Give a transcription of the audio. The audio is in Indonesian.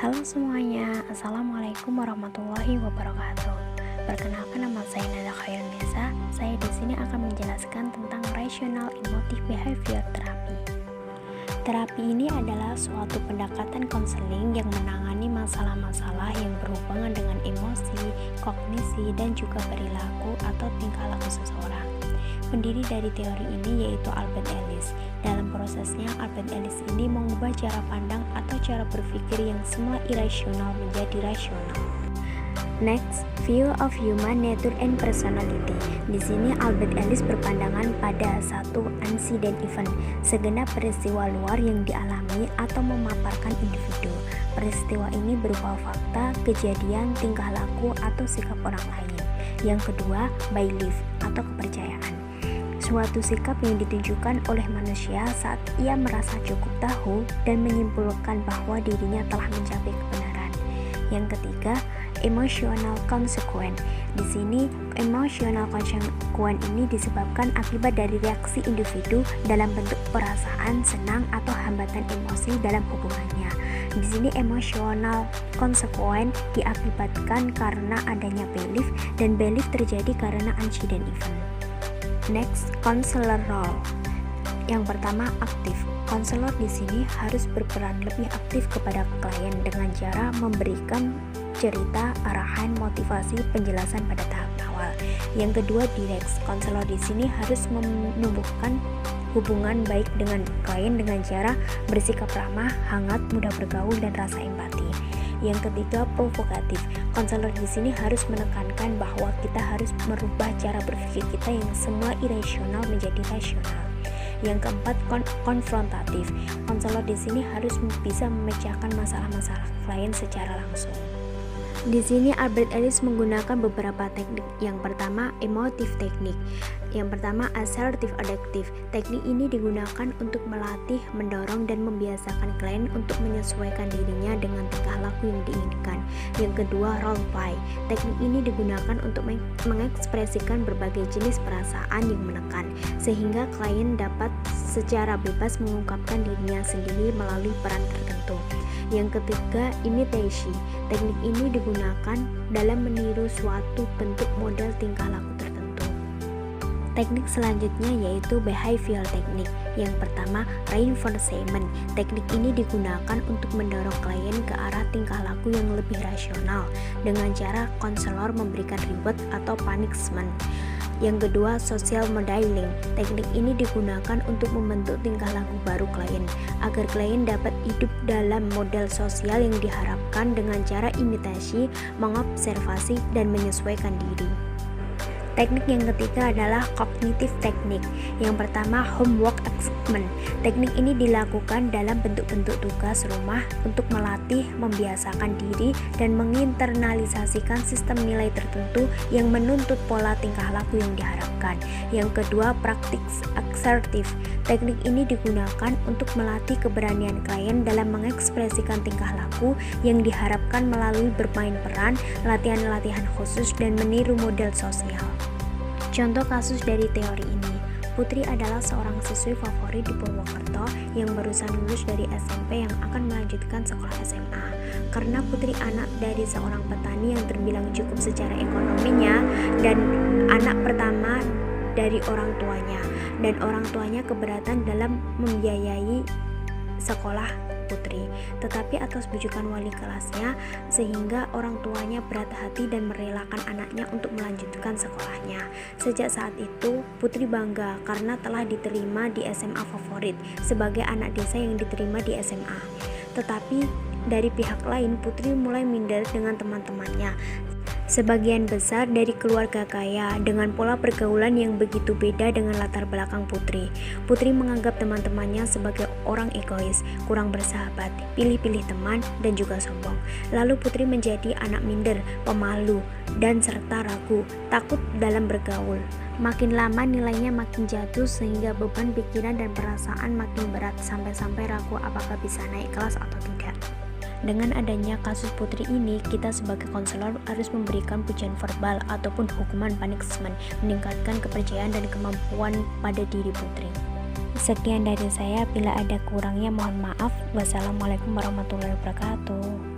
Halo semuanya, Assalamualaikum warahmatullahi wabarakatuh. Perkenalkan, nama saya Nada Khairunisa. Saya di sini akan menjelaskan tentang Rational Emotive Behavior Therapy. Terapi ini adalah suatu pendekatan konseling yang menangani masalah-masalah yang berhubungan dengan emosi, kognisi, dan juga perilaku atau tingkah laku seseorang. Pendiri dari teori ini yaitu Albert Ellis. Dalam prosesnya, Albert Ellis ini mengubah cara pandang atau cara berpikir yang semula irasional menjadi rasional. Next, view of human nature and personality. Di sini Albert Ellis berpandangan pada satu antecedent event, segenap peristiwa luar yang dialami atau memaparkan individu. Peristiwa ini berupa fakta, kejadian, tingkah laku, atau sikap orang lain. Yang kedua, belief atau kepercayaan. Suatu sikap yang ditunjukkan oleh manusia saat ia merasa cukup tahu dan menyimpulkan bahwa dirinya telah mencapai kebenaran. Yang ketiga, emotional consequence. Di sini, emotional consequence ini disebabkan akibat dari reaksi individu dalam bentuk perasaan, senang, atau hambatan emosi dalam hubungannya. Di sini, emotional consequence diakibatkan karena adanya belief, dan belief terjadi karena antecedent event. Next, counselor role. Yang pertama, aktif. Konselor di sini harus berperan lebih aktif kepada klien dengan cara memberikan cerita, arahan, motivasi, penjelasan pada tahap awal. Yang kedua, direct. Konselor di sini harus menumbuhkan hubungan baik dengan klien dengan cara bersikap ramah, hangat, mudah bergaul, dan rasa empati. Yang ketiga, provokatif. Konselor di sini harus menekankan bahwa kita harus merubah cara berpikir kita yang semula irasional menjadi rasional. Yang keempat, konfrontatif. Konselor di sini harus bisa memecahkan masalah-masalah klien secara langsung. Di sini Albert Ellis menggunakan beberapa teknik. Yang pertama, emotive teknik. Yang pertama, assertive adaptive. Teknik ini digunakan untuk melatih, mendorong, dan membiasakan klien untuk menyesuaikan dirinya dengan tingkah laku yang diinginkan. Yang kedua, role play. Teknik ini digunakan untuk mengekspresikan berbagai jenis perasaan yang menekan, sehingga klien dapat secara bebas mengungkapkan dirinya sendiri melalui peran tertentu. Yang ketiga, imitation. Teknik ini digunakan dalam meniru suatu bentuk model tingkah laku tertentu. Teknik selanjutnya yaitu behavioral teknik. Yang pertama, reinforcement. Teknik ini digunakan untuk mendorong klien ke arah tingkah laku yang lebih rasional dengan cara konselor memberikan reward atau punishment. Yang kedua, social modeling. Teknik ini digunakan untuk membentuk tingkah laku baru klien, agar klien dapat hidup dalam model sosial yang diharapkan dengan cara imitasi, mengobservasi, dan menyesuaikan diri. Teknik yang ketiga adalah cognitive teknik. Yang pertama, homework assignment. Teknik ini dilakukan dalam bentuk-bentuk tugas rumah untuk melatih, membiasakan diri, dan menginternalisasikan sistem nilai tertentu yang menuntut pola tingkah laku yang diharapkan. Yang kedua, practice assertive. Teknik ini digunakan untuk melatih keberanian klien dalam mengekspresikan tingkah laku yang diharapkan melalui bermain peran, latihan-latihan khusus, dan meniru model sosial. Contoh kasus dari teori ini, Putri adalah seorang siswi favorit di Purwokerto yang barusan lulus dari SMP yang akan melanjutkan sekolah SMA. Karena Putri anak dari seorang petani yang terbilang cukup secara ekonominya dan anak pertama dari orang tuanya, dan orang tuanya keberatan dalam membiayai sekolah Putri, tetapi atas bujukan wali kelasnya, sehingga orang tuanya berat hati dan merelakan anaknya untuk melanjutkan sekolahnya. Sejak saat itu, Putri bangga karena telah diterima di SMA favorit sebagai anak desa yang diterima di SMA. Tetapi dari pihak lain, Putri mulai minder dengan teman-temannya. Sebagian besar dari keluarga kaya dengan pola pergaulan yang begitu beda dengan latar belakang Putri. Putri menganggap teman-temannya sebagai orang egois, kurang bersahabat, pilih-pilih teman, dan juga sombong. Lalu Putri menjadi anak minder, pemalu, dan serta ragu, takut dalam bergaul. Makin lama nilainya makin jatuh sehingga beban pikiran dan perasaan makin berat sampai-sampai ragu apakah bisa naik kelas atau tidak. Dengan adanya kasus Putri ini, kita sebagai konselor harus memberikan pujian verbal ataupun hukuman punishment, meningkatkan kepercayaan dan kemampuan pada diri Putri. Sekian dari saya, bila ada kurangnya mohon maaf. Wassalamualaikum warahmatullahi wabarakatuh.